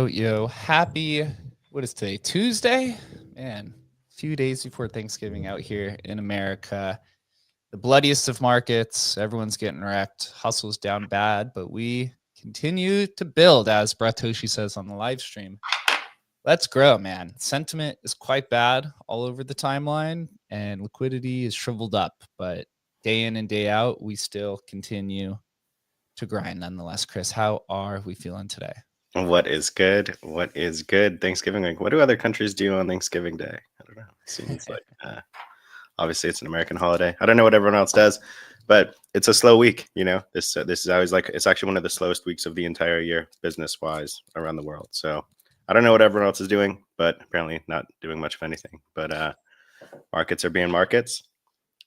Yo. Happy, what is today? Tuesday? Man, a few days before Thanksgiving out here in America. The bloodiest of markets. Everyone's getting wrecked. Hustle's down bad, but we continue to build, as Bratoshi says on the live stream. Let's grow, man. Sentiment is quite bad all over the timeline, and liquidity is shriveled up. But day in and day out, we still continue to grind nonetheless. Chris, how are we feeling today? What is good? What is good? Thanksgiving week. What do other countries do on Thanksgiving Day? I don't know. It seems like obviously it's an American holiday. I don't know what everyone else does, but it's a slow week. You know, this is always like, it's actually one of the slowest weeks of the entire year, business wise, around the world. So I don't know what everyone else is doing, but apparently not doing much of anything. But markets are being markets.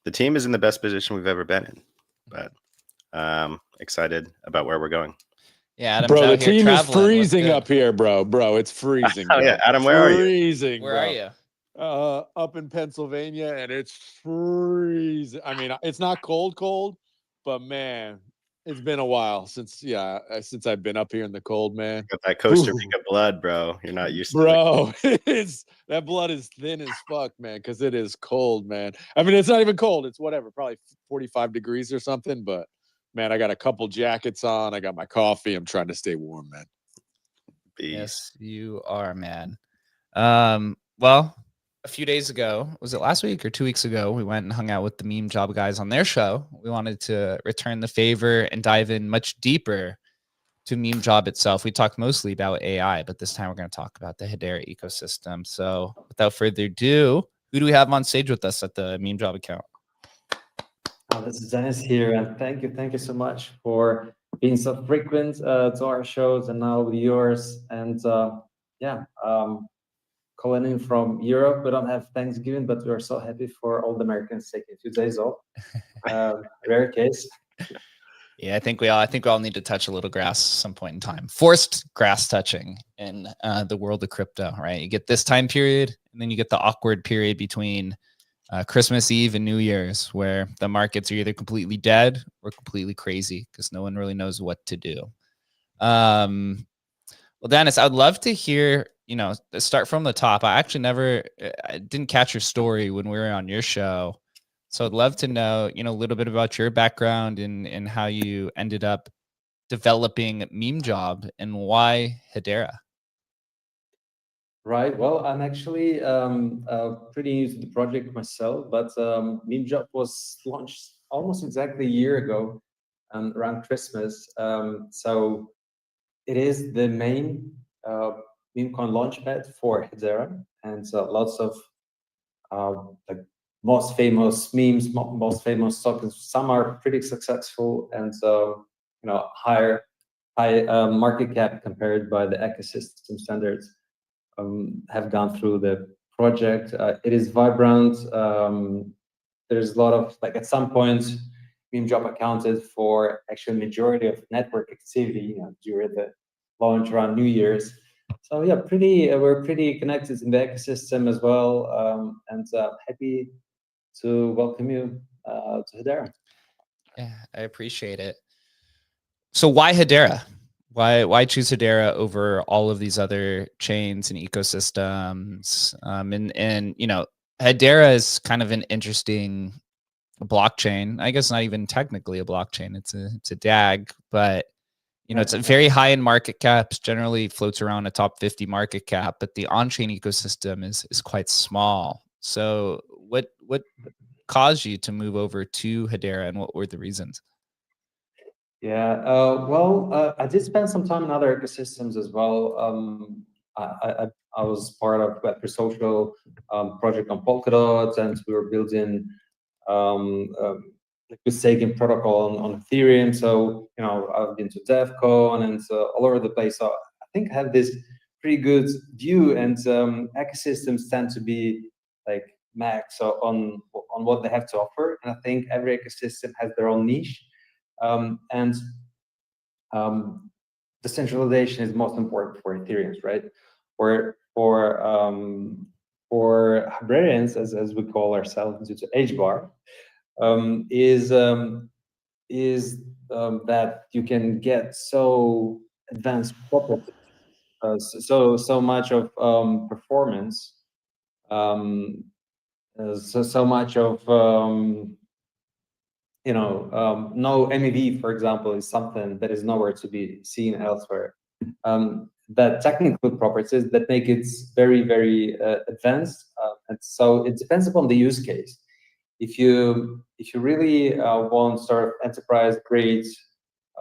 The team is in the best position we've ever been in, but excited about where we're going. Yeah, Adam's bro, the out here team is traveling. freezing up here, bro. It's freezing. Oh bro. yeah, Adam, where are you? Freezing. Where are you? Up in Pennsylvania, and it's freezing. I mean, it's not cold, but man, it's been a while since I've been up here in the cold, man. Got that Costa Rica blood, bro. You're not used to bro. That blood is thin as fuck, man, because it is cold, man. I mean, it's not even cold. It's whatever, probably 45 degrees or something. But man, I got a couple jackets on. I got my coffee. I'm trying to stay warm, man. Beast. Yes, you are, man. Well, a few days ago, was it last week or 2 weeks ago, we went and hung out with the Meme Job guys on their show. We wanted to return the favor and dive in much deeper to Meme Job itself. We talked mostly about AI, but this time we're going to talk about the Hedera ecosystem. So without further ado, who do we have on stage with us at the Meme Job account? This is Dennis here, and thank you so much for being so frequent to our shows and now yours. And calling in from Europe. We don't have Thanksgiving, but we are so happy for all the Americans taking 2 days off. Rare case. Yeah, I think we all need to touch a little grass some point in time. Forced grass touching in the world of crypto, right? You get this time period, and then you get the awkward period between Christmas Eve and New Year's, where the markets are either completely dead or completely crazy because no one really knows what to do. Well, Dennis, I'd love to hear, start from the top. I didn't catch your story when we were on your show. So I'd love to know, a little bit about your background and how you ended up developing Memejob and why Hedera. Right. Well, I'm actually pretty new to the project myself, but Memejob was launched almost exactly a year ago, around Christmas. So it is the main Memecoin launchpad for Hedera, and lots of like most famous memes, most famous tokens. Some are pretty successful, and high market cap compared by the ecosystem standards. Have gone through the project. It is vibrant. There's a lot of, like, at some point, Memejob accounted for actually majority of network activity during the launch around New Year's. So yeah, we're pretty connected in the ecosystem as well, and happy to welcome you to Hedera. Yeah, I appreciate it. So why Hedera? Why choose Hedera over all of these other chains and ecosystems? And Hedera is kind of an interesting blockchain. I guess not even technically a blockchain. It's a DAG, but it's a very high in market caps. Generally floats around a top 50 market cap, but the on-chain ecosystem is quite small. So what caused you to move over to Hedera, and what were the reasons? Yeah, well, I did spend some time in other ecosystems as well. I was part of Web3 Social project on Polkadot, and we were building liquid staking protocol on Ethereum. So I've been to DevCon and all over the place. So I think I have this pretty good view, and ecosystems tend to be like max on what they have to offer. And I think every ecosystem has their own niche. And decentralization is most important for Ethereum, right? For Hibernians, as we call ourselves due to HBAR, is that you can get so advanced properties, so much of performance, so much of no MEV, for example, is something that is nowhere to be seen elsewhere. That technical properties that make it very, very advanced, and so it depends upon the use case. If you really want sort of enterprise grade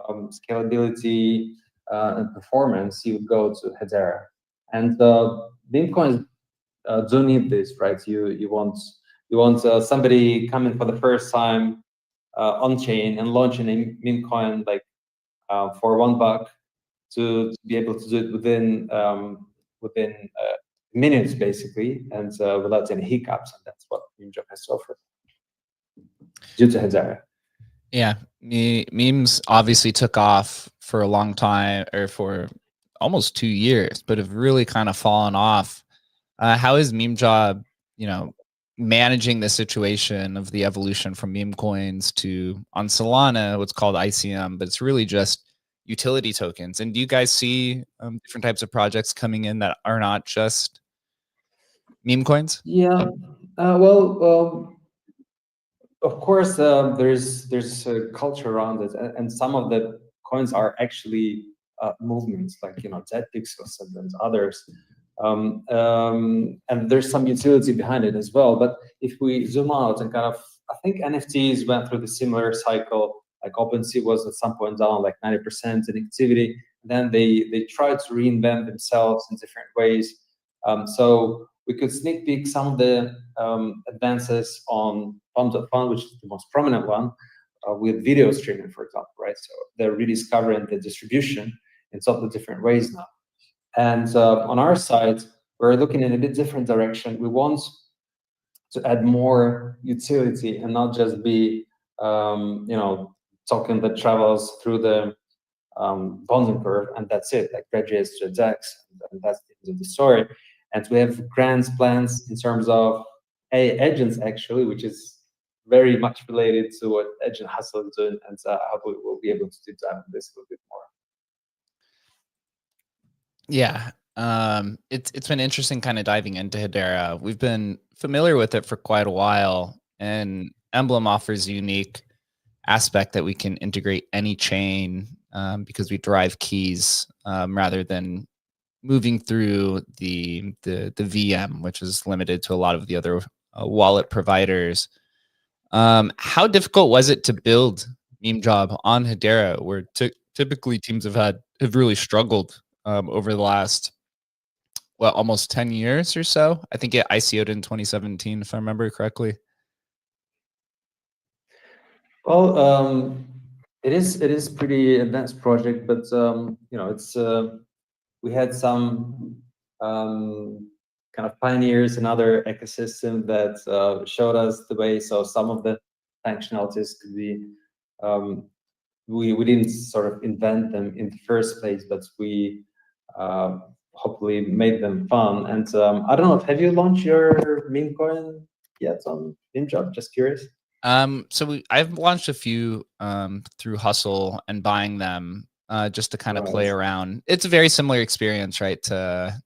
scalability and performance, you would go to Hedera. And Memecoins do need this, right? You want somebody coming for the first time on chain and launching a meme coin like for $1 to be able to do it within minutes, basically, and without any hiccups. And that's what Memejob has to offer due to Hedera. Yeah, memes obviously took off for a long time, or for almost 2 years, but have really kind of fallen off. How is Memejob, managing the situation of the evolution from meme coins to on Solana, what's called ICM, but it's really just utility tokens? And do you guys see different types of projects coming in that are not just meme coins? Yeah, well, of course, there's a culture around it, and some of the coins are actually movements, like Zpixels and others. And there's some utility behind it as well. But if we zoom out and kind of, I think NFTs went through the similar cycle. Like OpenSea was at some point down like 90% in activity. Then they tried to reinvent themselves in different ways. So we could sneak peek some of the advances on Fund.Fund, which is the most prominent one, with video streaming, for example, right? So they're rediscovering the distribution in so many different ways now. And on our side, we're looking in a bit different direction. We want to add more utility and not just be, token that travels through the bonding curve, and that's it. Like graduates to a DEX, and that's the end of the story. And we have grand plans in terms of agents actually, which is very much related to what Agent Hustle is doing, and I hope we will be able to deep dive into this a little bit more. Yeah. It's been interesting kind of diving into Hedera. We've been familiar with it for quite a while, and Emblem offers a unique aspect that we can integrate any chain because we derive keys rather than moving through the VM, which is limited to a lot of the other wallet providers. How difficult was it to build Memejob on Hedera, where typically teams have really struggled over the last almost 10 years or so? I think it ICO'd in 2017, if I remember correctly. Well, it is pretty advanced project, but it's we had some kind of pioneers in other ecosystem that showed us the way. So some of the functionalities could be we didn't sort of invent them in the first place, but we hopefully made them fun. And I don't know, have you launched your meme coin yet on Memejob? Just curious. So I've launched a few through Hustle and buying them just to kind of play around. It's a very similar experience, right? To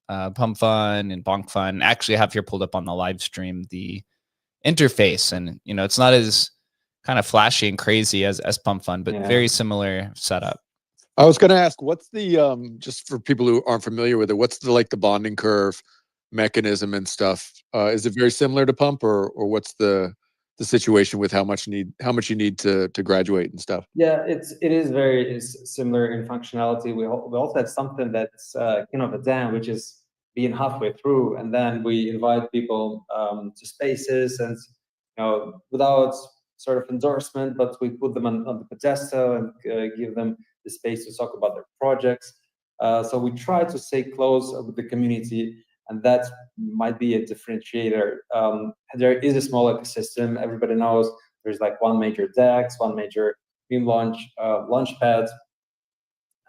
Pump Fun and Bonk Fun. Actually, I have here pulled up on the live stream the interface, and it's not as kind of flashy and crazy as Pump Fun, but very similar setup. I was going to ask, what's the just for people who aren't familiar with it, what's the the bonding curve mechanism and stuff? Is it very similar to Pump, or what's the situation with how much you need to graduate and stuff? Yeah, it is very similar in functionality. We also have something that's kind of a dam, which is being halfway through, and then we invite people to spaces, and without sort of endorsement, but we put them on the pedestal and give them the space to talk about their projects. So we try to stay close with the community, and that might be a differentiator. There is a small ecosystem. Everybody knows there's like one major DEX, one major meme launchpad,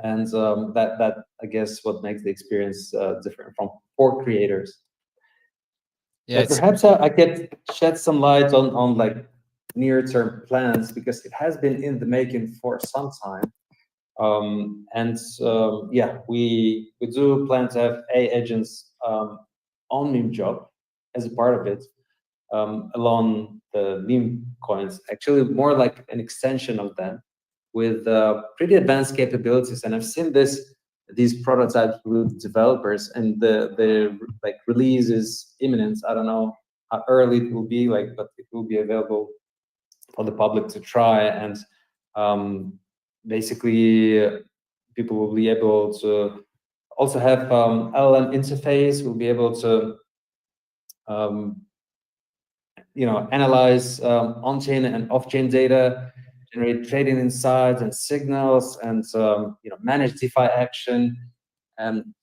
and that I guess what makes the experience different for creators. Yeah, perhaps I could shed some light on like near-term plans, because it has been in the making for some time. Yeah, we do plan to have agents on Memejob as a part of it, along the meme coins. Actually, more like an extension of them with pretty advanced capabilities. And I've seen these prototypes with developers, and the like release is imminent. I don't know how early it will be, but it will be available for the public to try. And basically, people will be able to also have LLM interface. We'll be able to analyze on-chain and off-chain data, generate trading insights and signals, and manage DeFi action. And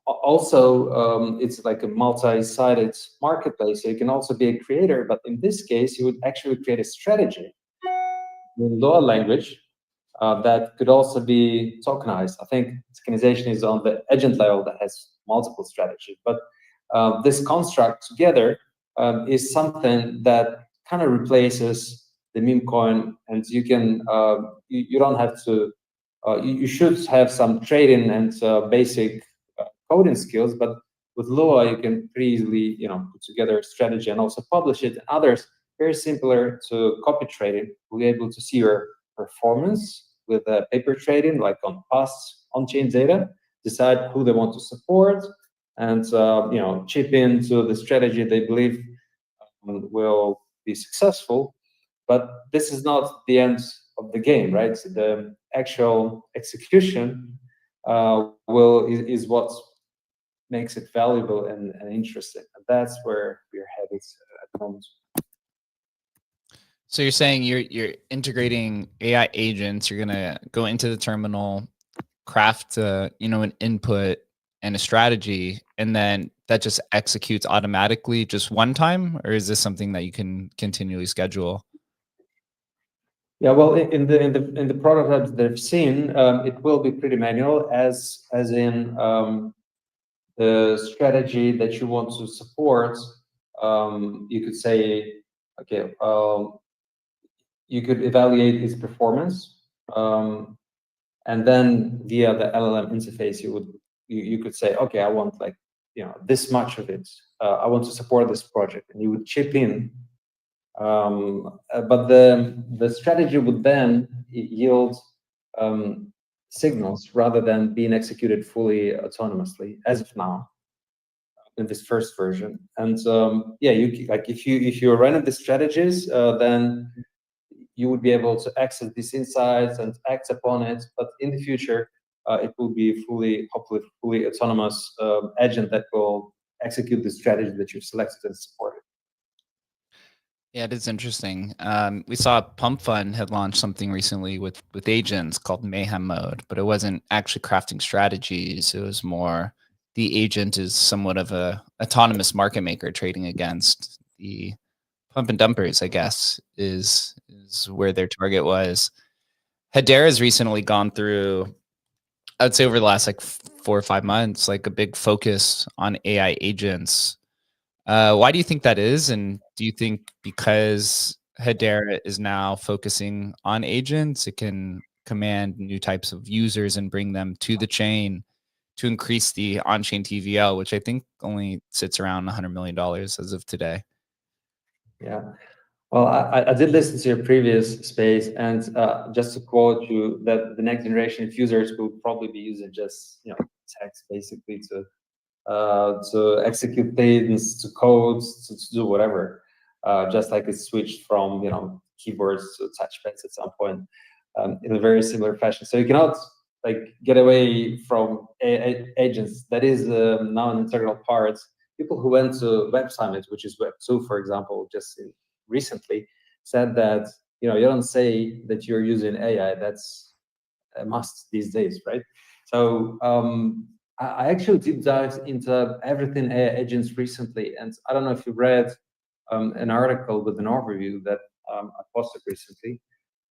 also, it's like a multi-sided marketplace. So you can also be a creator, but in this case, you would actually create a strategy in Lua language that could also be tokenized. I think tokenization is on the agent level that has multiple strategies, but this construct together is something that kind of replaces the meme coin, and you can you don't have to you should have some trading and basic coding skills, but with Lua you can pretty easily put together a strategy and also publish it. And others, very similar to copy trading, we'll be able to see your performance with paper trading, like on past on-chain data, decide who they want to support, and chip into the strategy they believe will be successful. But this is not the end of the game, right? So the actual execution is what makes it valuable and interesting. And that's where we're headed at the moment. So you're saying you're integrating AI agents. You're gonna go into the terminal, craft an input and a strategy, and then that just executes automatically just one time, or is this something that you can continually schedule? Yeah, well, in the prototypes that I've seen, it will be pretty manual, as in the strategy that you want to support. You could say, okay, you could evaluate its performance, and then via the LLM interface, you could say, okay, I want like this much of it. I want to support this project, and you would chip in. But the strategy would then yield signals rather than being executed fully autonomously, as of now in this first version. And yeah, if you're running the strategies, then you would be able to access these insights and act upon it. But in the future, it will be hopefully fully autonomous agent that will execute the strategy that you've selected and supported. Yeah, it is interesting. We saw Pump Fund had launched something recently with agents called Mayhem Mode, but it wasn't actually crafting strategies. It was more the agent is somewhat of a autonomous market maker trading against the pump and dumpers, I guess, is where their target was. Hedera has recently gone through, I'd say over the last like 4 or 5 months, like a big focus on AI agents. Why do you think that is? And do you think because Hedera is now focusing on agents, it can command new types of users and bring them to the chain to increase the on-chain TVL, which I think only sits around $100 million as of today? Yeah. Well, I did listen to your previous space, and just to quote you, that the next generation of users will probably be using just text basically to execute things, to codes, to do whatever. Just like it switched from keyboards to touchpads at some point, in a very similar fashion. So you cannot like get away from agents. That is now an integral part. People who went to Web Summit, which is Web 2, for example, just recently, said that you don't say that you're using AI. That's a must these days, right? So I actually deep dived into everything AI agents recently, and I don't know if you read an article with an overview that I posted recently.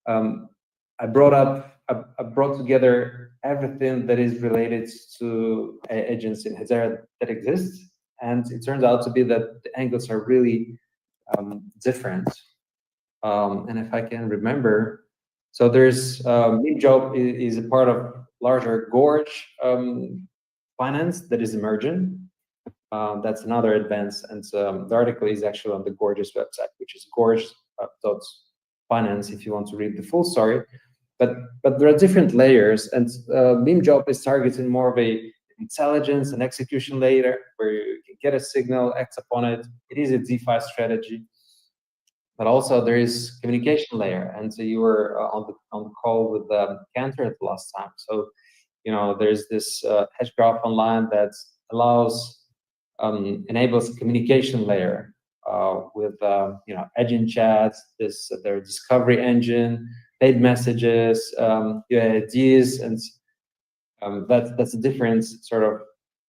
I brought together everything that is related to AI agents in Hedera that exists, and it turns out to be that the angles are really different. And if I can remember, so there's memejob is a part of larger Gorge finance that is emerging. That's another advance, and the article is actually on the Gorge's website, which is gorge.finance if you want to read the full story. But there are different layers, and memejob is targeting more of a intelligence and execution layer where you can get a signal, act upon it. It is a DeFi strategy, but also there is communication layer. And so you were on the call with Cantor at the last time. So there's this hash graph online that enables a communication layer with agent chats, their discovery engine, paid messages, UIDs, and that's a different sort of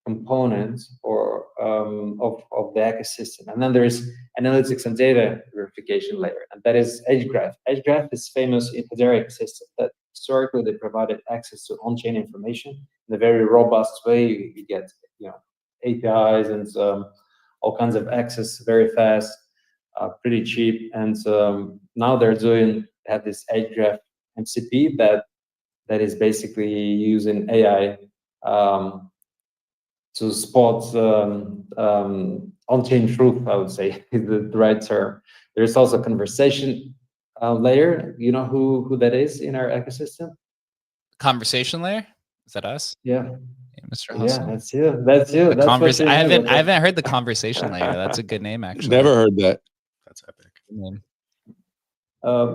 component or of the ecosystem. And then there's analytics and data verification layer, and that is EdgeGraph. EdgeGraph is famous in the Hedera ecosystem that historically they provided access to on-chain information in a very robust way. You get APIs and all kinds of access very fast, pretty cheap. And now they're have this EdgeGraph MCP that is basically using AI to spot on-chain truth, I would say is the right term. There's also a conversation layer. You know who that is in our ecosystem? Conversation layer? Is that us? Yeah. Hey, Mr. Hustle? Yeah, that's you. That's you. I haven't heard the conversation layer. That's a good name, actually. Never heard that. That's epic.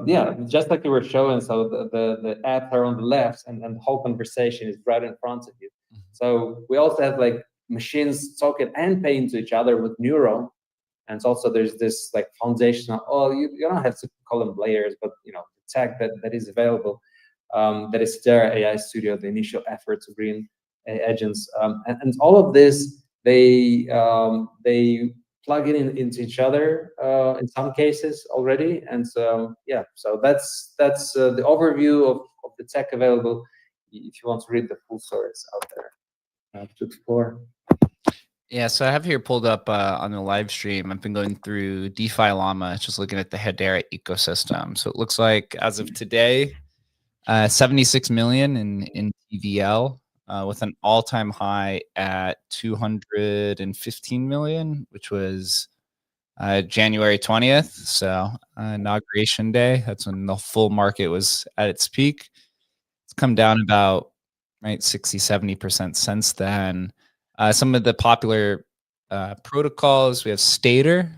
Yeah, just like you were showing, so the apps are on the left and the whole conversation is right in front of you. So we also have like machines talking and paying to each other with Neuro. And also there's this like foundational, you don't have to call them layers, but the tech that is available, that is Hedera AI Studio, the initial effort to bring agents. And all of this, they plug into each other in some cases already. And yeah, so that's the overview of the tech available. If you want to read the full story, it's out there to explore. Yeah, so I have here pulled up on the live stream. I've been going through DeFi Llama, just looking at the Hedera ecosystem. So it looks like as of today, 76 million in TVL, with an all-time high at 215 million, which was January 20th. So inauguration day, that's when the full market was at its peak. It's come down about 60, 70% since then. Some of the popular protocols, we have Stater,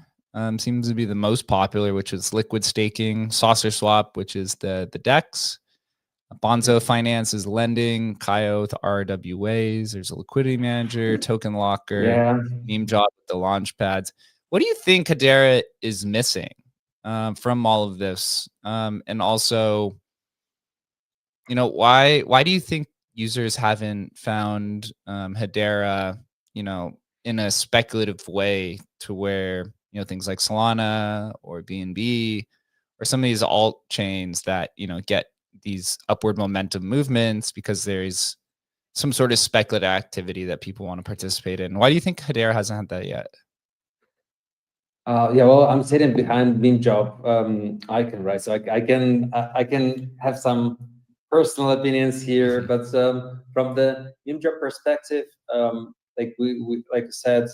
seems to be the most popular, which is liquid staking, Saucer Swap, which is the DEX. Bonzo Finance is lending, Kaio with RWAs. There's a liquidity manager, token locker, Memejob with the launch pads. What do you think Hedera is missing from all of this? And also, why do you think users haven't found Hedera, in a speculative way to where, things like Solana or BNB or some of these alt chains that, get these upward momentum movements because there's some sort of speculative activity that people want to participate in? Why do you think Hedera hasn't had that yet? Yeah, well, I'm sitting behind memejob icon, right? So I can have some personal opinions here, but from the memejob perspective, like we like I said,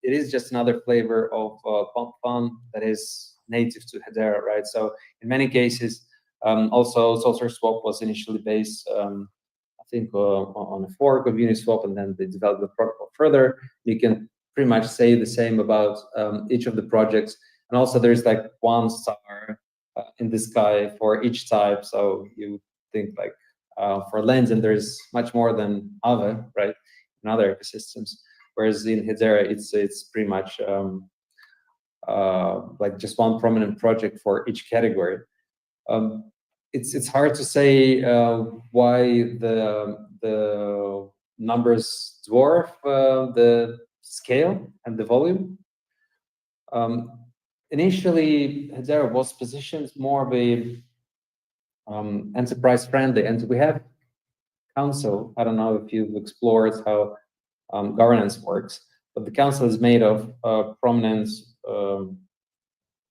it is just another flavor of pump fun that is native to Hedera, right? So in many cases, also Saucer Swap was initially based, I think, on a fork of Uniswap, and then they developed the protocol further. You can pretty much say the same about each of the projects. And also there's like one star in the sky for each type. So you think like for Lenzen, there's much more than Aave, right? In other ecosystems. Whereas in Hedera, it's pretty much like just one prominent project for each category. It's hard to say why the numbers dwarf the scale and the volume. Initially, Hedera was positioned more of a enterprise friendly, and we have council. I don't know if you've explored how governance works, but the council is made of prominent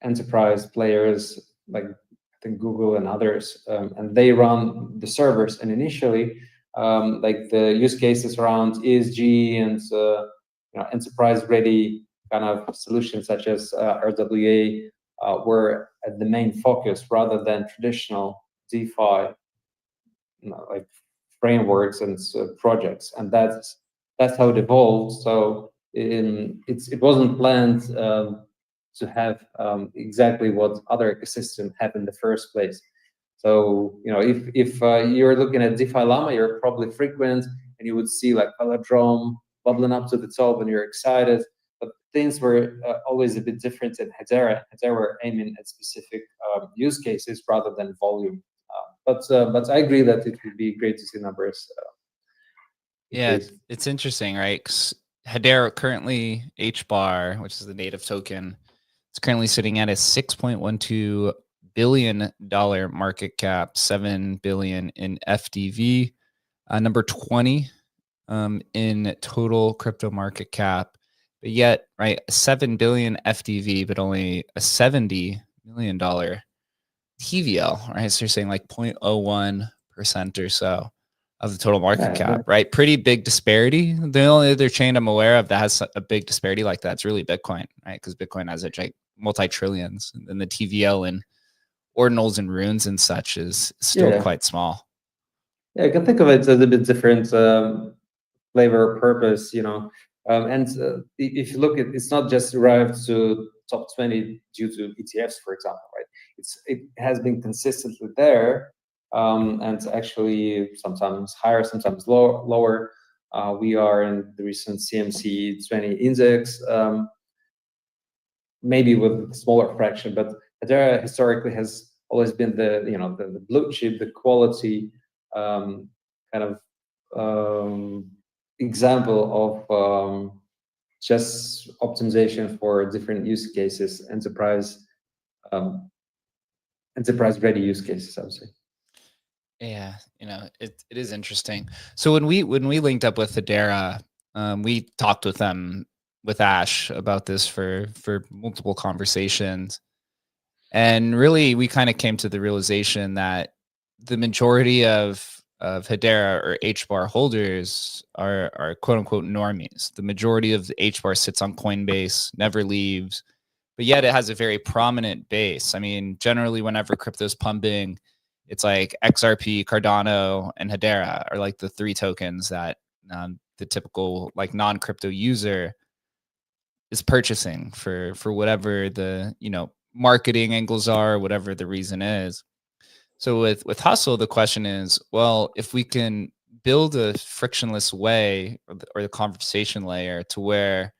enterprise players like I think Google and others, and they run the servers. And initially, like the use cases around ESG and enterprise-ready kind of solutions such as RWA were at the main focus rather than traditional DeFi, like frameworks and projects. And that's how it evolved. So it wasn't planned to have exactly what other ecosystems have in the first place. So if you're looking at DeFi Llama, you're probably frequent, and you would see like Velodrome bubbling up to the top, and you're excited. But things were always a bit different in Hedera. Hedera were aiming at specific use cases rather than volume. But I agree that it would be great to see numbers. Yeah, it's interesting, right? 'Cause Hedera currently HBAR, which is the native token, it's currently sitting at a $6.12 billion market cap, 7 billion in FDV, number 20 in total crypto market cap. But yet, right, 7 billion FDV, but only a $70 million TVL, right? So you're saying like 0.01% or so of the total market cap, right? Pretty big disparity. The only other chain I'm aware of that has a big disparity like that is really Bitcoin, right? Because Bitcoin has a multi-trillions, and the TVL and ordinals and runes and such is still quite small. Yeah, I can think of it as a bit different flavor purpose, and if you look at it's not just derived to top 20 due to ETFs, for example, right? It has been consistently there, and actually sometimes higher, sometimes lower. We are in the recent CMC 20 index, maybe with a smaller fraction, but Hedera historically has always been the blue chip, the quality kind of example of just optimization for different use cases, enterprise ready use cases, I would say. Yeah, it is interesting. So when we linked up with Hedera, we talked with them with Ash about this for multiple conversations, and really we kind of came to the realization that the majority of Hedera or HBAR holders are quote unquote normies. The majority of the HBAR sits on Coinbase, never leaves, but yet it has a very prominent base. I mean, generally whenever crypto's pumping, it's like XRP, Cardano, and Hedera are like the three tokens that the typical like non-crypto user is purchasing for whatever the marketing angles are, whatever the reason is. So with Hustle, the question is, well, if we can build a frictionless way or the conversation layer to where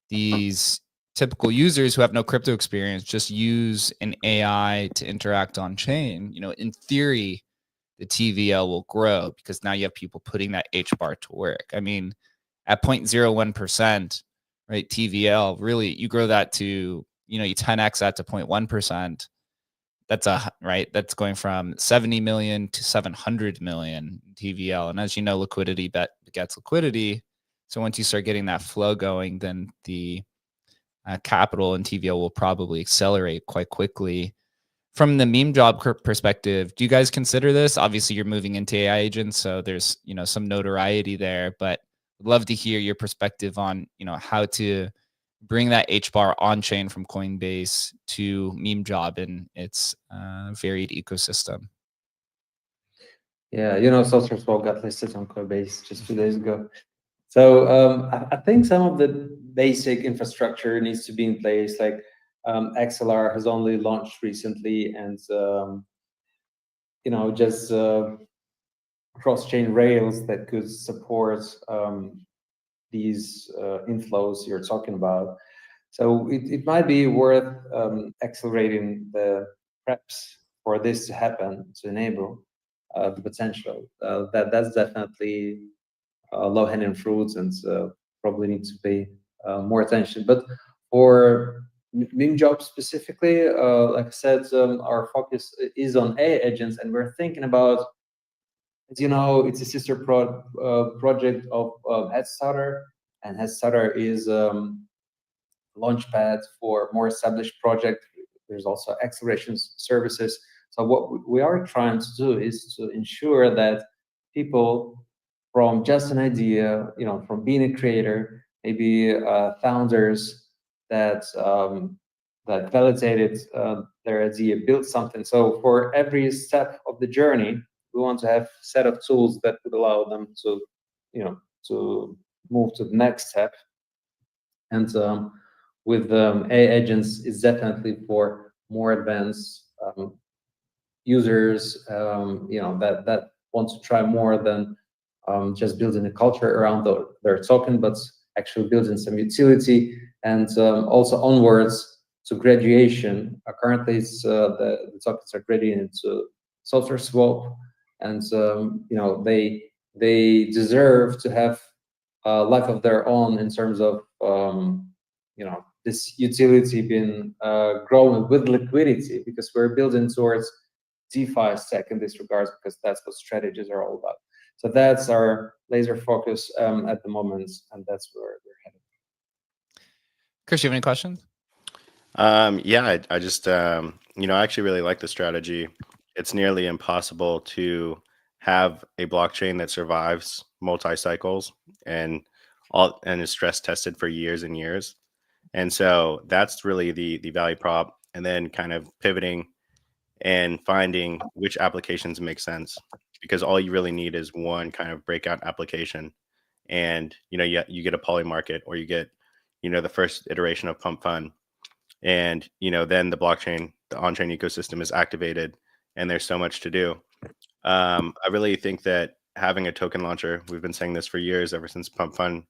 these typical users who have no crypto experience just use an AI to interact on chain, in theory, the TVL will grow because now you have people putting that H bar to work. I mean, at 0.01%, right? TVL, really, you grow that to, you 10x that to 0.1%. That's going from 70 million to 700 million TVL. And as you know, liquidity begets liquidity. So once you start getting that flow going, then the capital and TVL will probably accelerate quite quickly. From the meme job perspective, do you guys consider this? Obviously, you're moving into AI agents, so there's some notoriety there. But I'd love to hear your perspective on how to bring that HBAR on chain from Coinbase to meme job and its varied ecosystem. Yeah, Source Swap got listed on Coinbase just 2 days ago. So I think some of the basic infrastructure needs to be in place. Like XLR has only launched recently, and just cross-chain rails that could support these inflows you're talking about. So it might be worth accelerating the preps for this to happen, to enable the potential. That's definitely low-hanging fruits, and probably need to pay more attention. But for meme jobs specifically, like I said, our focus is on AI agents, and we're thinking about, as you know, it's a sister project of Headstarter, and Headstarter is launchpad for more established project. There's also acceleration services. So what we are trying to do is to ensure that people from just an idea, from being a creator, maybe founders that that validated their idea, built something. So for every step of the journey, we want to have a set of tools that would allow them to, to move to the next step. And with AI agents, it's definitely for more advanced users, that want to try more than just building a culture around their token, but actually building some utility, and also onwards to graduation. Currently, it's the tokens are graduating into software swap, and they deserve to have a life of their own in terms of this utility being growing with liquidity, because we're building towards DeFi stack in this regards, because that's what strategies are all about. So that's our laser focus at the moment, and that's where we're heading. Chris, you have any questions? Yeah, I just, I actually really like the strategy. It's nearly impossible to have a blockchain that survives multi-cycles and is stress tested for years and years. And so that's really the value prop, and then kind of pivoting and finding which applications make sense, because all you really need is one kind of breakout application, and you get a poly market, or you get the first iteration of pump fun, and then the blockchain, the on-chain ecosystem is activated, and there's so much to do. I really think that having a token launcher, we've been saying this for years, ever since pump fun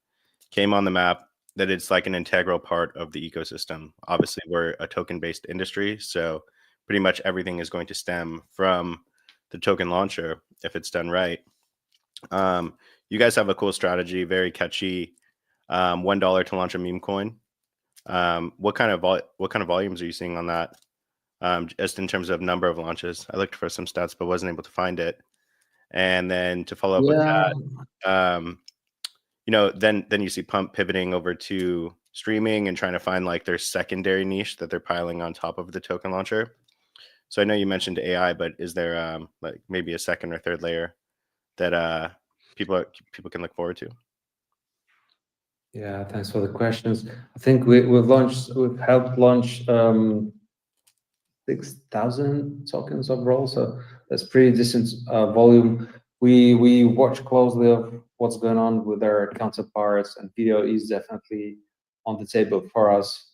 came on the map, that it's like an integral part of the ecosystem. Obviously, we're a token-based industry, so pretty much everything is going to stem from the token launcher if it's done right. You guys have a cool strategy, very catchy. $1 to launch a meme coin. What kind of volumes are you seeing on that? Just in terms of number of launches. I looked for some stats, but wasn't able to find it. And then to follow up with that, you know, then you see Pump pivoting over to streaming and trying to find like their secondary niche that they're piling on top of the token launcher. So I know you mentioned AI, but is there like maybe a second or third layer that people can look forward to? Yeah, thanks for the questions. I think we've helped launch 6,000 tokens overall, so that's pretty decent volume. We watch closely of what's going on with our counterparts, and video is definitely on the table for us.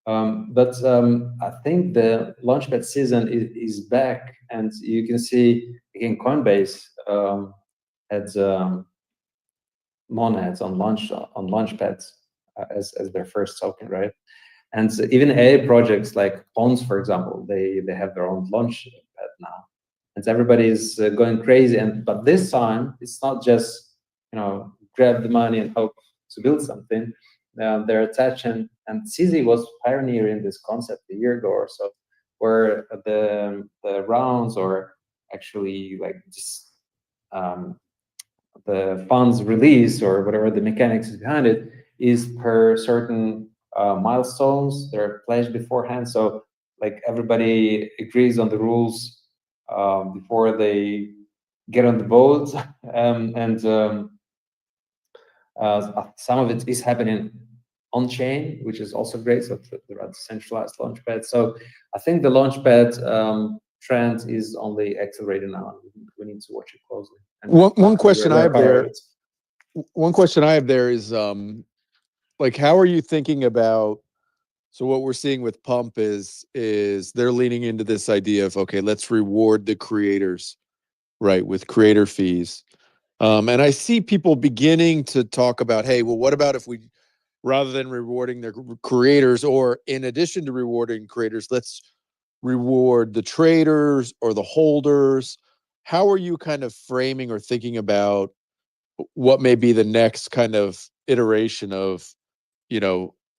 But I think the launchpad season is back, and you can see again Coinbase had monads on launchpads as their first token, right? And so even AI projects like Pons, for example, they have their own launch pad now, and everybody is going crazy. But this time, it's not just grab the money and hope to build something. They're attaching, and CZ was pioneering this concept a year ago or so, where the rounds, or actually like just the funds release or whatever the mechanics is behind it, is per certain milestones that are pledged beforehand. So like everybody agrees on the rules before they get on the boat, and some of it is happening on chain, which is also great. So there are decentralized launchpads. So I think the launchpad trend is only accelerating now. We need to watch it closely. And one question I have there. One question I have there is like, how are you thinking about? So what we're seeing with Pump is they're leaning into this idea of, okay, let's reward the creators, right, with creator fees. And I see people beginning to talk about, hey, well, what about if we, rather than rewarding their creators, or in addition to rewarding creators, let's reward the traders or the holders? How are you kind of framing or thinking about what may be the next kind of iteration of,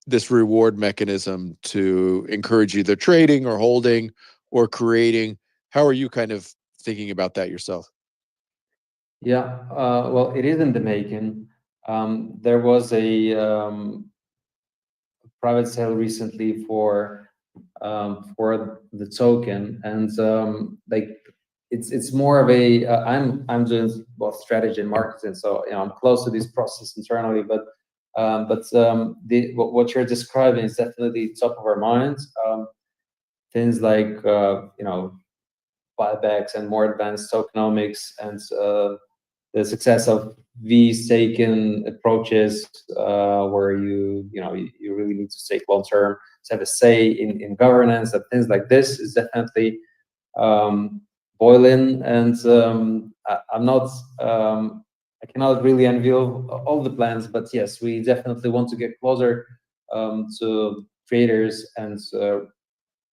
this reward mechanism to encourage either trading or holding or creating? How are you kind of thinking about that yourself? Yeah, well, it is in the making. There was a private sale recently for the token, and like it's more of a I'm doing both strategy and marketing, so I'm close to this process internally, but what you're describing is definitely top of our minds. Things like buybacks and more advanced tokenomics, and the success of V-staking approaches, where you really need to stake long term to have a say in governance, and things like this is definitely boiling. And I'm not I cannot really unveil all the plans, but yes, we definitely want to get closer to creators and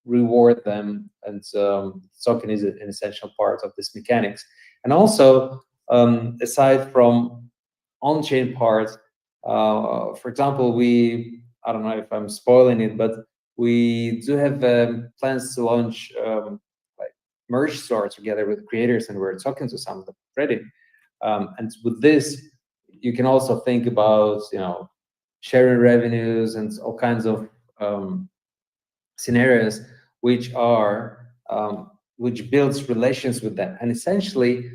reward them, and token is an essential part of this mechanics. And also, aside from on-chain part, for example, I don't know if I'm spoiling it, but we do have plans to launch like merge store together with creators, and we're talking to some of them already. And with this, you can also think about sharing revenues and all kinds of scenarios which builds relations with them. And essentially,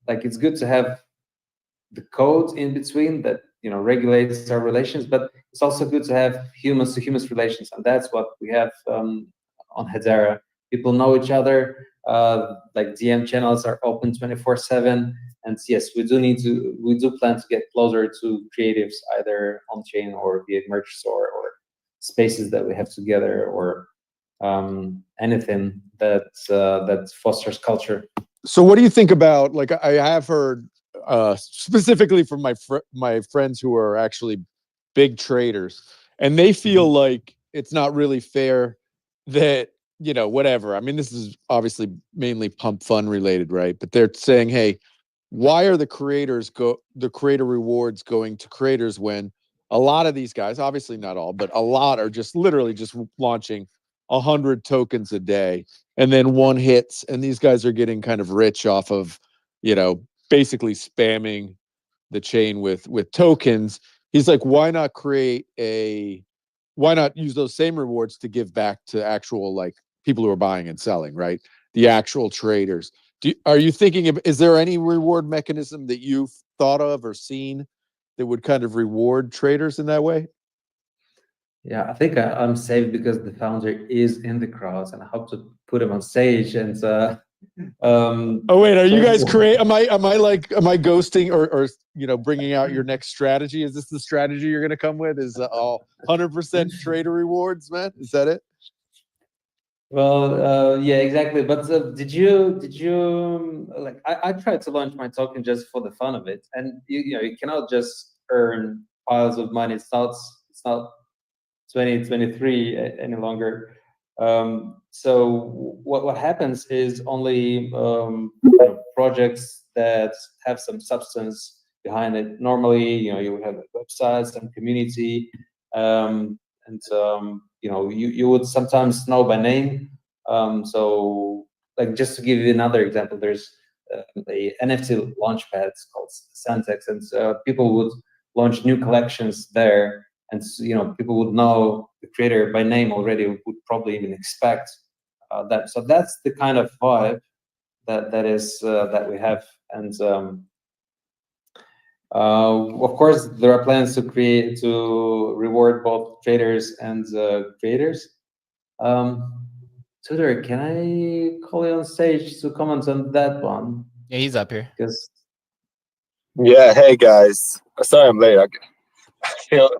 like, it's good to have the code in between that regulates our relations, but it's also good to have humans to humans relations, and that's what we have on Hedera. People know each other, like DM channels are open 24/7, and yes, we do plan to get closer to creatives, either on chain or via merge store or spaces that we have together, or anything that fosters culture. So what do you think about, like, I have heard specifically from my friends who are actually big traders, and they feel like it's not really fair that, whatever. I mean, this is obviously mainly Pump Fund related, right? But they're saying, hey, why are the creator rewards going to creators when a lot of these guys, obviously not all, but a lot are just literally just launching 100 tokens a day, and then one hits, and these guys are getting kind of rich off of, basically spamming the chain with tokens. He's like, why not use those same rewards to give back to actual like people who are buying and selling, right? The actual traders. Are you thinking of, is there any reward mechanism that you've thought of or seen that would kind of reward traders in that way? Yeah, I think I'm safe because the founder is in the crowd, and I hope to put him on stage. And oh wait, are you guys am I ghosting or bringing out your next strategy? Is this the strategy you're going to come with? Is all 100% trader rewards, man? Is that it? Well, yeah, exactly. But did you like? I tried to launch my token just for the fun of it, and you cannot just earn piles of money. It's not 2023 any longer. So what happens is only projects that have some substance behind it. Normally, you have websites, some community, and you would sometimes know by name. So like, just to give you another example, there's a NFT launchpad called Santex, and people would launch new collections there, and people would know the creator by name already, would probably even expect that. So that's the kind of vibe that we have. And of course, there are plans to reward both traders and creators. Tudor, can I call you on stage to comment on that one? Yeah, he's up here. Yeah, hey guys. Sorry I'm late. I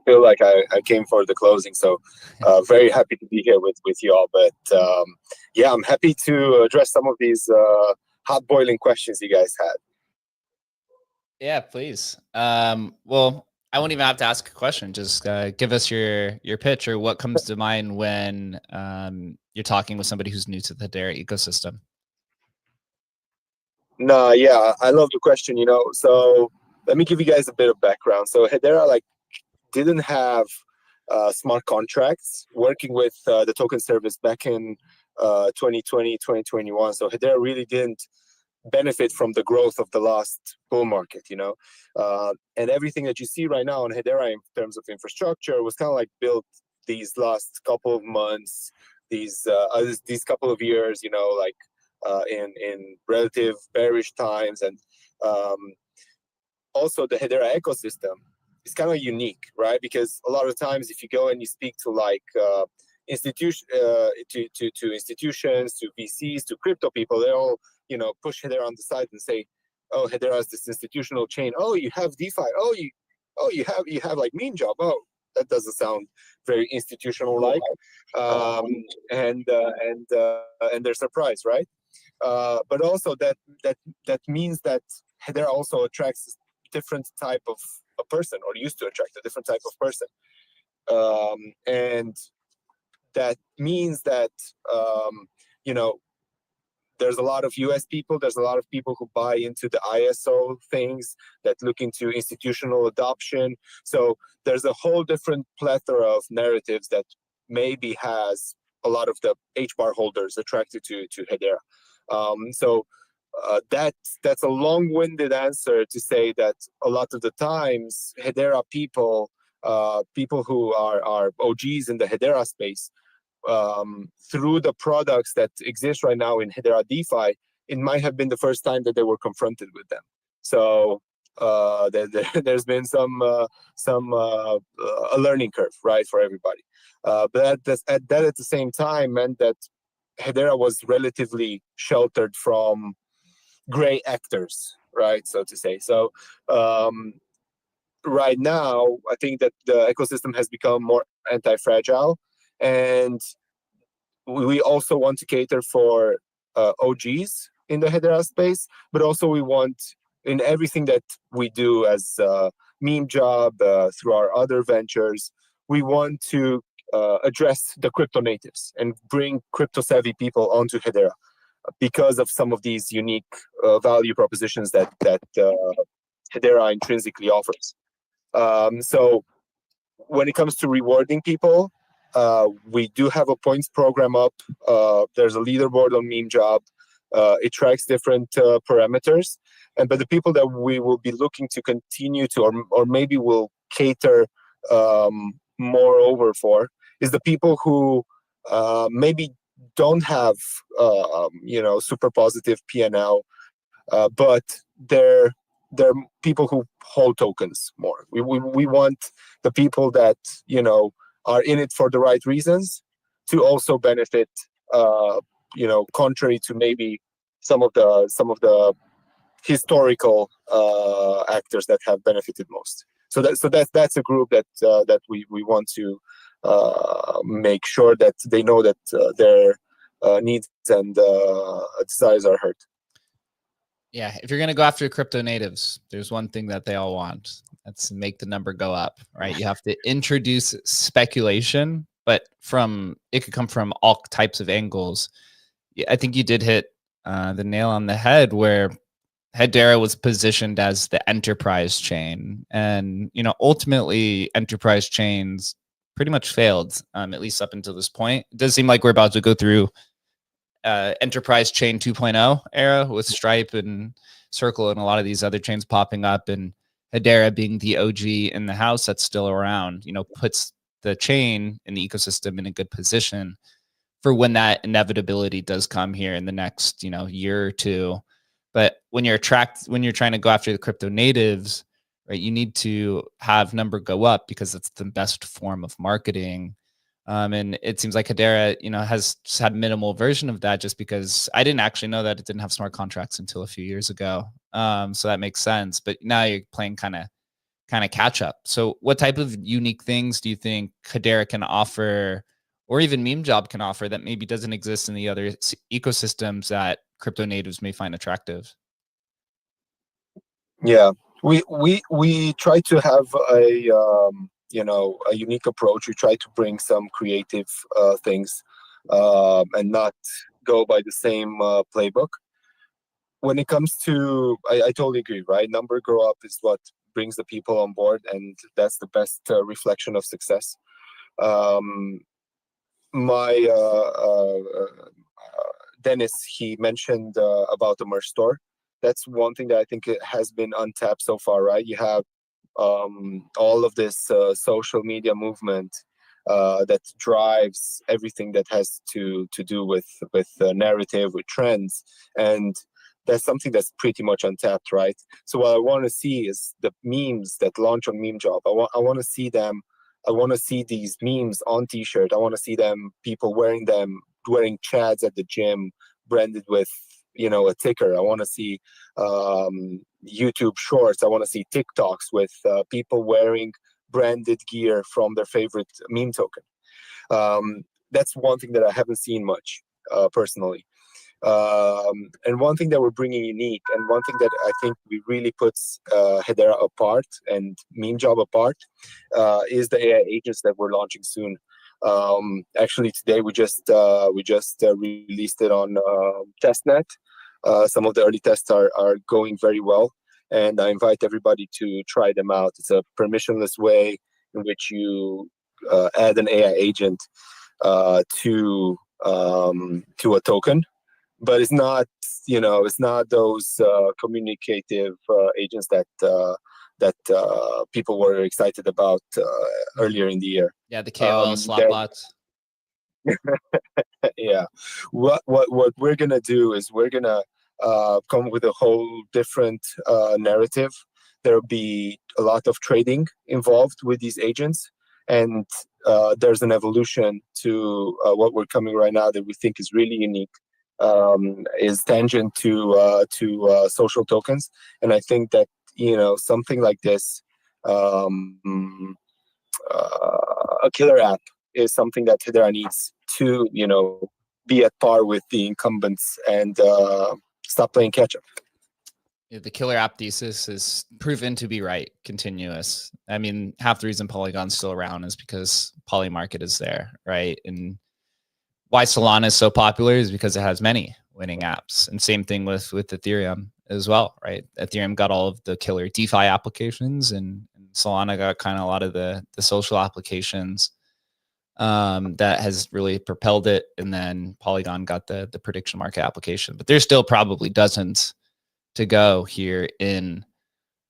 feel like I came for the closing, so very happy to be here with you all. But yeah, I'm happy to address some of these hot boiling questions you guys had. Yeah, please. Well, I won't even have to ask a question. Just give us your pitch, or what comes to mind when you're talking with somebody who's new to the Hedera ecosystem. No, yeah, I love the question. So let me give you guys a bit of background. So Hedera didn't have smart contracts working with the token service back in 2020, 2021. So Hedera really didn't benefit from the growth of the last bull market, and everything that you see right now on Hedera in terms of infrastructure was kind of like built these last couple of months, these couple of years, in relative bearish times. And also the Hedera ecosystem is kind of unique, right? Because a lot of times if you go and you speak to institutions, to VCs, to crypto people, they all push Hedera on the side and say, oh, Hedera is this institutional chain. Oh, you have DeFi. You have like memejob. Oh, that doesn't sound very institutional like. And they're surprised, right? But also that means that Hedera also attracts different type of a person, or used to attract a different type of person, and that means that there's a lot of US people, there's a lot of people who buy into the ISO things, that look into institutional adoption. So there's a whole different plethora of narratives that maybe has a lot of the HBAR holders attracted to Hedera. That's a long-winded answer to say that a lot of the times Hedera people who are OGs in the Hedera space, through the products that exist right now in Hedera DeFi, it might have been the first time that they were confronted with them. So there's been a learning curve, right, for everybody. But that at the same time meant that Hedera was relatively sheltered from gray actors, right, so to say. So right now, I think that the ecosystem has become more anti-fragile, and we also want to cater for OGs in the Hedera space, but also we want, in everything that we do as memejob, through our other ventures, we want to address the crypto natives and bring crypto savvy people onto Hedera because of some of these unique value propositions that Hedera intrinsically offers. So when it comes to rewarding people, we do have a points program up. There's a leaderboard on memejob. It tracks different parameters, but the people that we will be looking to continue to, or maybe will cater moreover for, is the people who maybe don't have super positive P&L, but they're people who hold tokens more. We want the people that are in it for the right reasons to also benefit. Contrary to maybe some of the historical actors that have benefited most. So that's a group that we want to make sure that they know that their needs and desires are heard. Yeah, if you're going to go after crypto natives, there's one thing that they all want. That's make the number go up, right? You have to introduce speculation, but it could come from all types of angles. I think you did hit the nail on the head where Hedera was positioned as the enterprise chain. And, ultimately enterprise chains pretty much failed, at least up until this point. It does seem like we're about to go through enterprise chain 2.0 era with Stripe and Circle and a lot of these other chains popping up, and Hedera being the OG in the house that's still around, puts the chain in the ecosystem in a good position for when that inevitability does come here in the next, year or two. But when you're trying to go after the crypto natives, right, you need to have number go up because it's the best form of marketing. And it seems like Hedera, has had minimal version of that, just because I didn't actually know that it didn't have smart contracts until a few years ago. So that makes sense. But now you're playing kind of catch up. So what type of unique things do you think Hedera can offer, or even Memejob can offer, that maybe doesn't exist in the other ecosystems that crypto natives may find attractive? Yeah, we try to have a unique approach. We try to bring some creative things and not go by the same playbook. When it comes to, I totally agree, right? Number grow up is what brings the people on board, and that's the best reflection of success. Dennis, he mentioned about the merch store. That's one thing that I think it has been untapped so far, right? You have all of this social media movement that drives everything that has to do with narrative, with trends, and that's something that's pretty much untapped, right? So what I want to see is the memes that launch on Memejob. I want to see them. I want to see these memes on T-shirt. I want to see people wearing them, wearing chads at the gym, branded with a ticker. I want to see YouTube shorts. I want to see TikToks with people wearing branded gear from their favorite meme token. That's one thing that I haven't seen much personally. And one thing that we're bringing unique, and one thing that I think we really puts Hedera apart and Memejob apart, is the AI agents that we're launching soon. Actually, today we just released it on testnet. Some of the early tests are going very well, and I invite everybody to try them out. It's a permissionless way in which you add an AI agent to a token. But it's not, it's not those communicative agents that people were excited about earlier in the year. Yeah, the KOL slot bots. Yeah, what we're gonna do is we're gonna come with a whole different narrative. There'll be a lot of trading involved with these agents, and there's an evolution to what we're coming right now that we think is really unique. Is tangent to social tokens, and I think that something like this, a killer app, is something that Hedera needs to be at par with the incumbents and stop playing catch up. The killer app thesis is proven to be right. Continuous. I mean, half the reason Polygon's still around is because Polymarket is there, right? And why Solana is so popular is because it has many winning apps. And same thing with Ethereum as well, right? Ethereum got all of the killer DeFi applications, and Solana got kind of a lot of the social applications that has really propelled it, and then Polygon got the prediction market application. But there's still probably dozens to go here in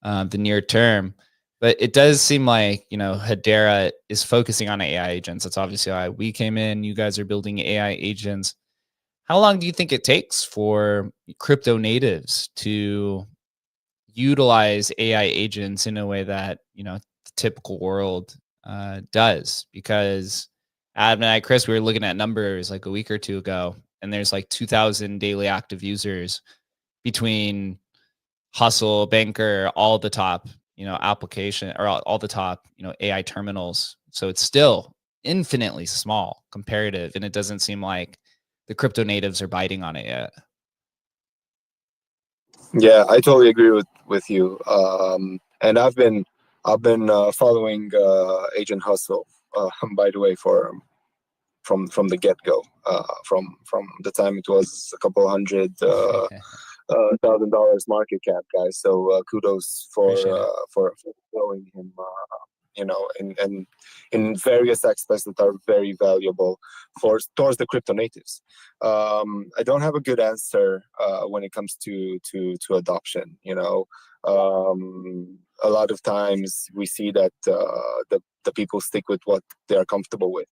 the near term. But it does seem like, you know, Hedera is focusing on AI agents. That's obviously why we came in. You guys are building AI agents. How long do you think it takes for crypto natives to utilize AI agents in a way that, you know, the typical world does? Because Adam and I, Chris, we were looking at numbers like a week or two ago, and there's like 2,000 daily active users between Hustle, Banker, all the top, you know, application, or all the top, you know, AI terminals. So it's still infinitely small comparative, and it doesn't seem like the crypto natives are biting on it yet. Yeah, I totally agree with you. And I've been following Agent Hustle, by the way, from the get go, from the time it was a couple $100,000 market cap, guys. So kudos for following him. You know, in various aspects that are very valuable towards the crypto natives. I don't have a good answer when it comes to adoption. You know, a lot of times we see that the people stick with what they are comfortable with.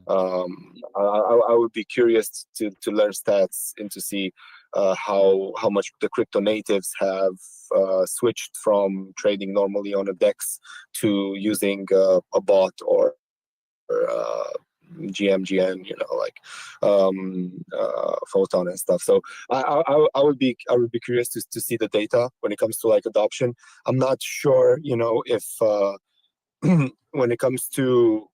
I would be curious to learn stats and to see how much the crypto natives have switched from trading normally on a DEX to using a bot or GMGN, you know, like Photon and stuff. So I would be curious to see the data when it comes to like adoption. I'm not sure, you know, if when it comes to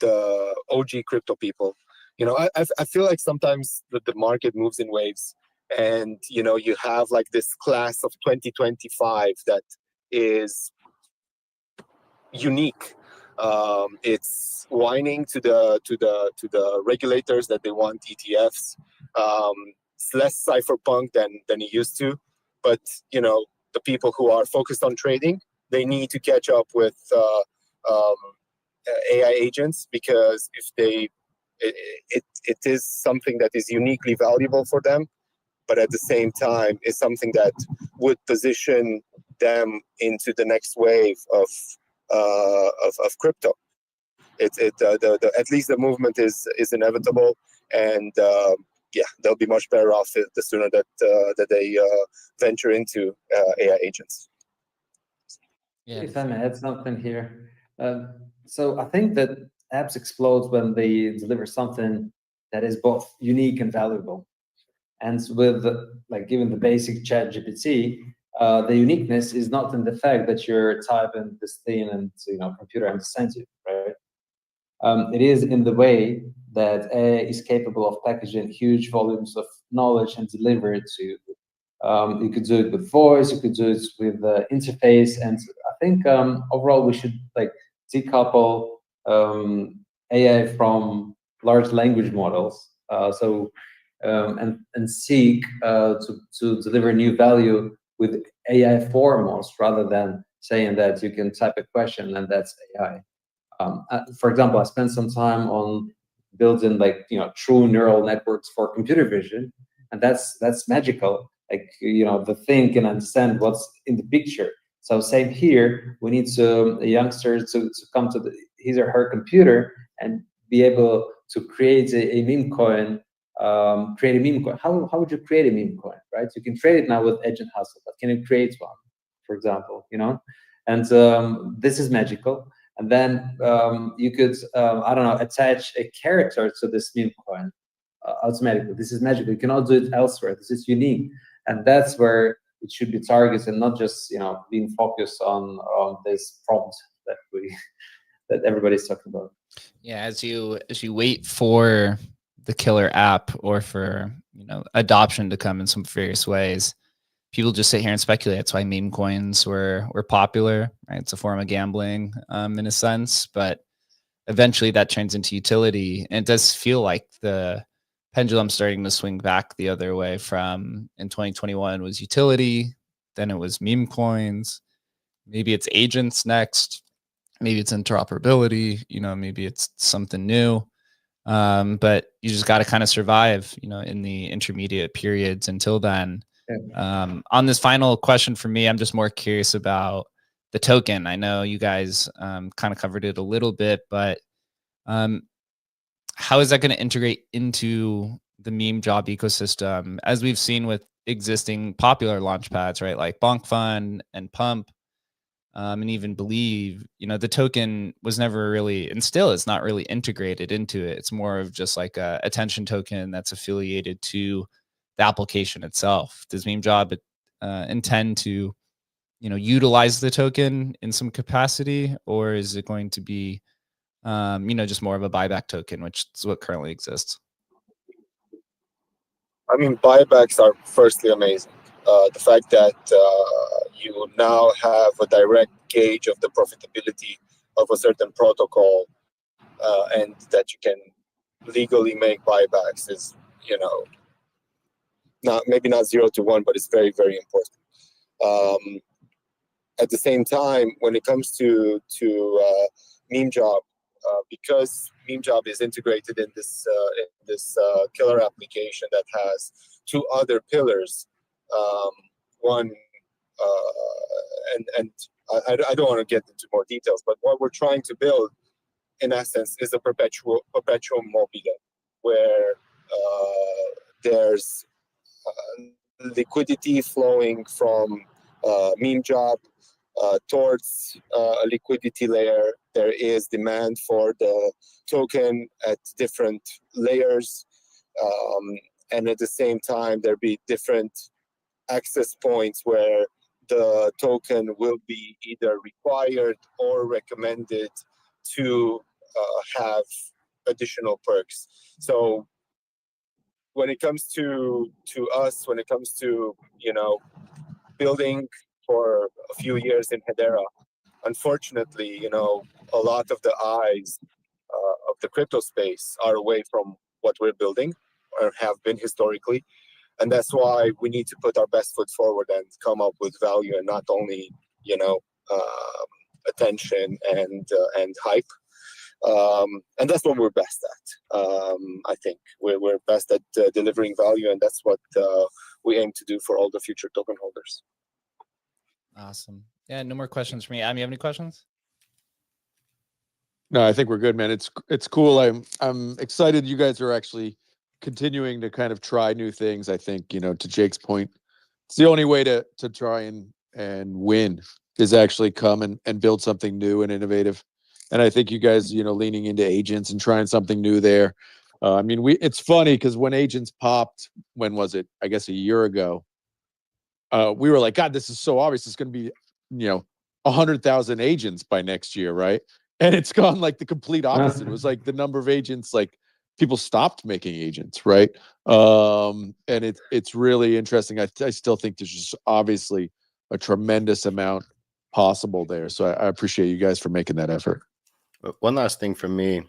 the OG crypto people, you know, I feel like sometimes the market moves in waves, and you know, you have like this class of 2025 that is unique. It's whining to the regulators that they want ETFs. It's less cypherpunk than it used to, but you know, the people who are focused on trading, they need to catch up with AI agents, because if it is something that is uniquely valuable for them, but at the same time is something that would position them into the next wave of crypto. At least the movement is inevitable, and yeah, they'll be much better off the sooner that they venture into AI agents. Yeah. If I may add something here. So I think that apps explode when they deliver something that is both unique and valuable. And with like given the basic chat GPT, the uniqueness is not in the fact that you're typing this thing and, you know, computer understands you, right? It is in the way that AI is capable of packaging huge volumes of knowledge and deliver it to you. You could do it with voice, you could do it with interface, and I think overall we should like decouple AI from large language models. And seek to deliver new value with AI foremost, rather than saying that you can type a question and that's AI. For example, I spent some time on building like, you know, true neural networks for computer vision, and that's magical. Like, you know, the thing can understand what's in the picture. So same here, we need a youngster to come to his or her computer and be able to create a meme coin. Create a meme coin. How would you create a meme coin, right? You can trade it now with Agent Hustle, but can you create one, for example, you know? And this is magical. And then you could, I don't know, attach a character to this meme coin automatically. This is magical. You cannot do it elsewhere. This is unique. And that's where it should be targeted, and not just, you know, being focused on this prompt that everybody's talking about. Yeah, as you wait for the killer app, or for, you know, adoption to come in some various ways, people just sit here and speculate. That's why meme coins were popular, right? It's a form of gambling in a sense, but eventually that turns into utility. And it does feel like the pendulum starting to swing back the other way. From in 2021 was utility, then it was meme coins, maybe it's agents next. maybe it's interoperability, maybe it's something new. But you just got to kind of survive, in the intermediate periods until then. On this final question for me, I'm just more curious about the token. I know you guys kind of covered it a little bit, but how is that going to integrate into the meme job ecosystem, as we've seen with existing popular launch pads, right? Like Bonk Fund and Pump, and even Believe, the token was never really, and still is not really integrated into it. It's more of just like a attention token that's affiliated to the application itself. Does meme job intend to, utilize the token in some capacity, or is it going to be, just more of a buyback token, which is what currently exists? I mean, buybacks are firstly amazing. The fact that you now have a direct gauge of the profitability of a certain protocol, and that you can legally make buybacks is, maybe not 0 to 1, but it's very, very important. At the same time, when it comes to meme job, because meme job is integrated in this killer application that has 2 other pillars. One, and I don't want to get into more details, but what we're trying to build, in essence, is a perpetual mobile, where there's liquidity flowing from meme job towards a liquidity layer. There is demand for the token at different layers, and at the same time there be different access points where the token will be either required or recommended to have additional perks. So when it comes to us, when it comes to building for a few years in Hedera, unfortunately, a lot of the eyes of the crypto space are away from what we're building, or have been historically. And that's why we need to put our best foot forward and come up with value, and not only, attention and hype. And that's what we're best at. I think we're best at delivering value, and that's what we aim to do for all the future token holders. Awesome. Yeah, no more questions for me. Adam, you have any questions? No, I think we're good, man. It's cool. I'm excited you guys are actually continuing to kind of try new things. I think, to Jake's point, it's the only way to try and win is actually come and build something new and innovative. And I think you guys, leaning into agents and trying something new there. I mean, it's funny because when agents popped, when was it? I guess a year ago. We were like, God, this is so obvious. It's going to be, 100,000 agents by next year, right? And it's gone like the complete opposite. It was like the number of agents, like people stopped making agents, right? And it's really interesting. I still think there's just obviously a tremendous amount possible there. So I appreciate you guys for making that effort. One last thing from me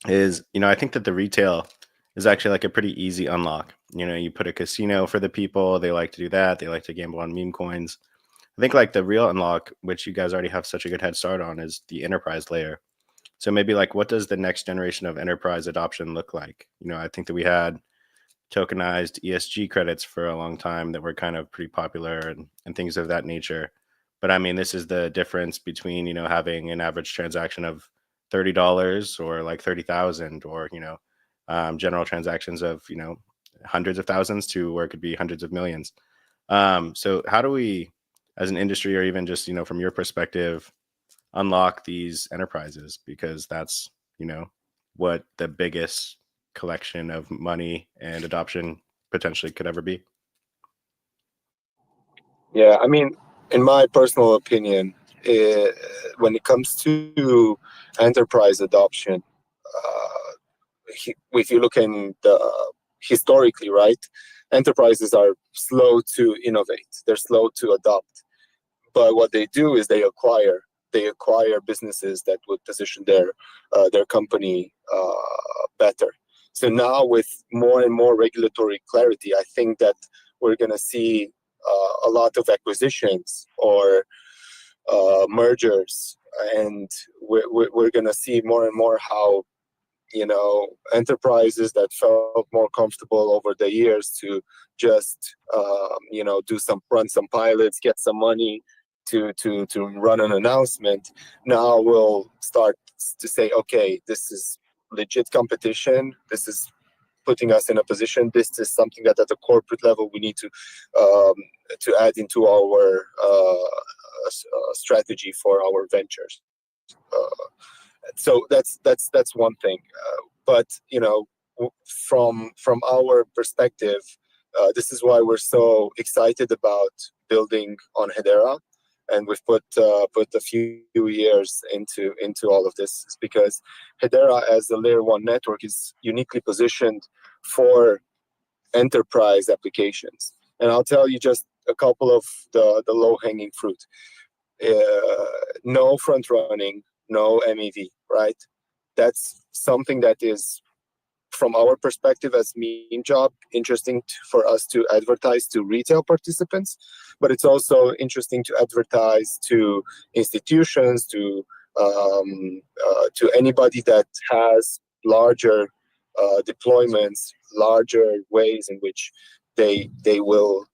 is, I think that the retail is actually like a pretty easy unlock. You put a casino for the people, they like to do that. They like to gamble on meme coins. I think like the real unlock, which you guys already have such a good head start on, is the enterprise layer. So maybe like, what does the next generation of enterprise adoption look like? I think that we had tokenized ESG credits for a long time that were kind of pretty popular and things of that nature. But I mean, this is the difference between, having an average transaction of $30 or like 30,000, or, general transactions of, hundreds of thousands to where it could be hundreds of millions. So how do we, as an industry, or even just, from your perspective, unlock these enterprises? Because that's, what the biggest collection of money and adoption potentially could ever be. Yeah, I mean, in my personal opinion, when it comes to enterprise adoption, if you look in historically, right, enterprises are slow to innovate. They're slow to adopt. But what they do is they acquire businesses that would position their company better. So now, with more and more regulatory clarity, I think that we're going to see a lot of acquisitions or mergers and we're going to see more and more how, you know, enterprises that felt more comfortable over the years to just you know, run some pilots, get some money to run an announcement, now will start to say, okay, this is legit competition, this is putting us in a position, this is something that at the corporate level we need to add into our strategy for our ventures. So that's one thing. But you know, from our perspective, this is why we're so excited about building on Hedera, and we've put a few years into all of this, is because Hedera as a layer 1 network is uniquely positioned for enterprise applications. And I'll tell you just a couple of the low-hanging fruit. No front running, no MEV, right? That's something that is, from our perspective as memejob, interesting for us to advertise to retail participants, but it's also interesting to advertise to institutions, to anybody that has larger deployments, larger ways in which they will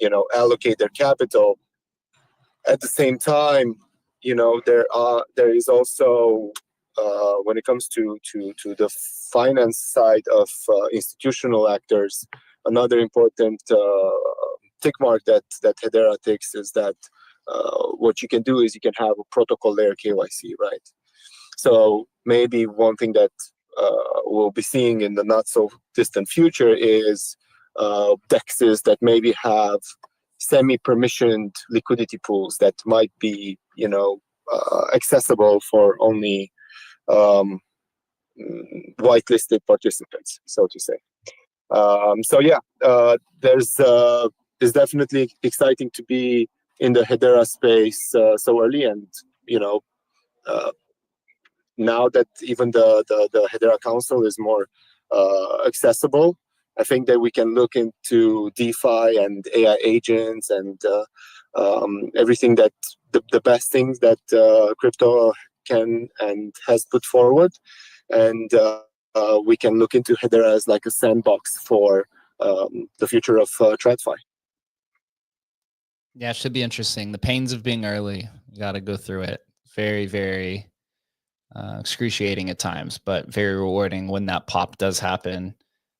you know, allocate their capital. At the same time, you know, there is also when it comes to the finance side of institutional actors, another important tick mark that Hedera takes is that what you can do is you can have a protocol layer KYC, right? So maybe one thing that we'll be seeing in the not so distant future is DEXs that maybe have semi-permissioned liquidity pools that might be, you know, accessible for only whitelisted participants, so to say. So yeah, it's definitely exciting to be in the Hedera space so early, and you know, now that even the Hedera Council is more accessible, I think that we can look into DeFi and AI agents and everything that the best things that crypto can and has put forward, and we can look into Hedera as like a sandbox for the future of TradFi. Yeah, it should be interesting. The pains of being early, you got to go through it. Very, very excruciating at times, but very rewarding when that pop does happen.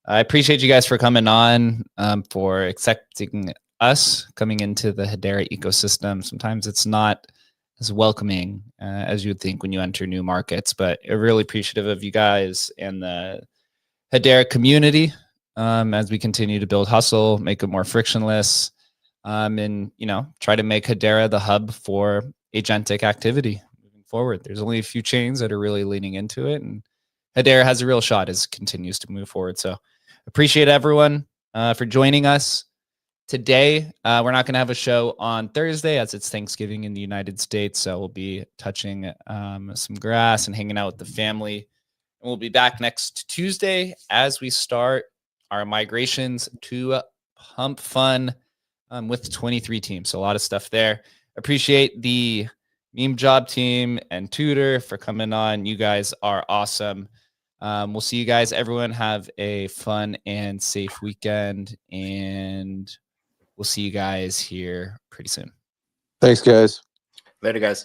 I appreciate you guys for coming on, for accepting us coming into the Hedera ecosystem. Sometimes it's not as welcoming as you would think when you enter new markets, but I'm really appreciative of you guys and the Hedera community as we continue to build Hustle, make it more frictionless, and you know, try to make Hedera the hub for agentic activity moving forward. There's only a few chains that are really leaning into it, and Hedera has a real shot as it continues to move forward. So appreciate everyone for joining us today. We're not going to have a show on Thursday as it's Thanksgiving in the United States, so we'll be touching some grass and hanging out with the family. And we'll be back next Tuesday as we start our migrations to Pump Fun with 23 teams. So a lot of stuff there. Appreciate the Memejob team and Tutor for coming on. You guys are awesome. We'll see you guys. Everyone have a fun and safe weekend, and we'll see you guys here pretty soon. Thanks, guys. Later, guys.